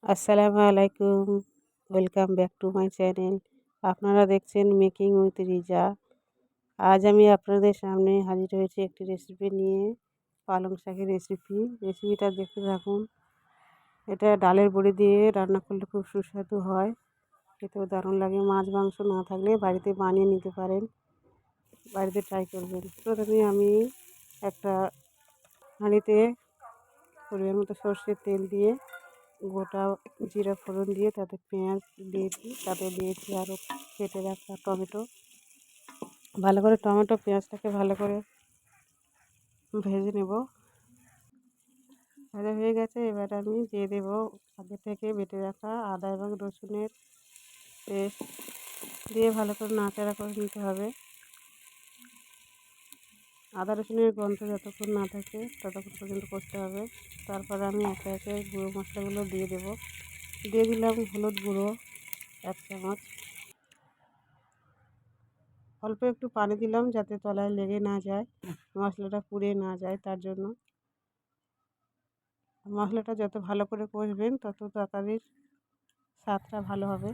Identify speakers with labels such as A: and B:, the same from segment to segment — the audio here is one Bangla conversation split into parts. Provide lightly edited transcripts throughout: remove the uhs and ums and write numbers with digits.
A: আসসালামু আলাইকুম। Welcome back to my channel. আপনারা দেখছেন মেকিং উইথ রিজা। আজ আমি আপনাদের সামনে হাজির হয়েছি একটি রেসিপি নিয়ে, পালং শাকের রেসিপি। রেসিপিটা দেখতে থাকুন। এটা ডালের বড়ি দিয়ে রান্না করলে খুব সুস্বাদু হয়, খেতেও দারুণ লাগে। মাছ মাংস না থাকলে বাড়িতে বানিয়ে নিতে পারেন, বাড়িতে ট্রাই করবেন। প্রথমে আমি একটা হাঁড়িতে পরিমাণ মতো সর্ষের তেল দিয়ে গোটা জিরা ফোড়ন দিয়ে তাতে পেঁয়াজ দিয়েছি, তাতে দিয়েছি আরও কেটে রাখা টমেটো। ভালো করে টমেটো পেঁয়াজটাকে ভালো করে ভেজে নেব। ভাজা হয়ে গেছে, এবার আমি দিয়ে দেব আগে থেকে বেটে রাখা আদা এবং রসুনের পেস্ট দিয়ে ভালো করে নাড়াচাড়া করে নিতে হবে। আদা রসুনের গন্ধ যতক্ষণ না থাকে ততক্ষণ পর্যন্ত কষতে হবে। তারপরে আমি একে একে গুঁড়ো মশলাগুলো দিয়ে দেব। দিয়ে দিলাম হলুদ গুঁড়ো 1 চামচ, অল্প একটু পানি দিলাম যাতে তলায় লেগে না যায়, মশলাটা পুড়ে না যায়, তার জন্য। মশলাটা যত ভালো করে কষবেন তত তরকারির স্বাদটা ভালো হবে।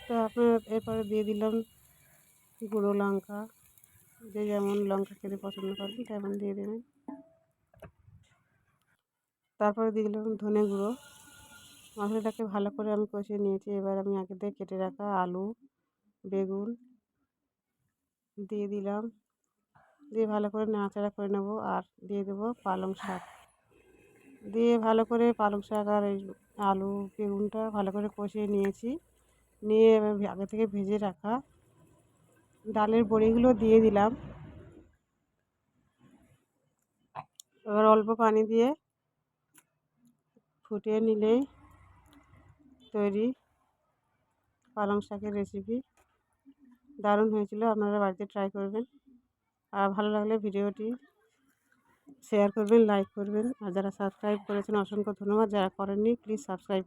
A: তো আপনার এরপরে দিয়ে দিলাম গুঁড়ো লঙ্কা, যে যেমন লঙ্কা খেতে পছন্দ করবেন তেমন দিয়ে দেবেন। তারপরে দিয়ে দিলাম ধনে গুঁড়ো। মশলাটাকে ভালো করে আমি কষিয়ে নিয়েছি। এবার আমি আগে থেকে কেটে রাখা আলু, বেগুন দিয়ে দিলাম, দিয়ে ভালো করে নাড়াচাড়া করে নেব। আর দিয়ে দেবো পালং শাক, দিয়ে ভালো করে পালং শাক আর এই আলু বেগুনটা ভালো করে কষিয়ে নিয়েছি। নিয়ে এবার আগে থেকে ভেজে রাখা ডালের বড়িগুলো দিয়ে দিলাম। এবার অল্প পানি দিয়ে ফুটিয়ে নিলেই তৈরি পালং শাকের রেসিপি। দারুণ হয়েছিল, আপনারা বাড়িতে ট্রাই করবেন। আর ভালো লাগলে ভিডিওটি শেয়ার করবেন, লাইক করবেন। আর যারা সাবস্ক্রাইব করেছেন অসংখ্য ধন্যবাদ। যারা করেননি প্লিজ সাবস্ক্রাইব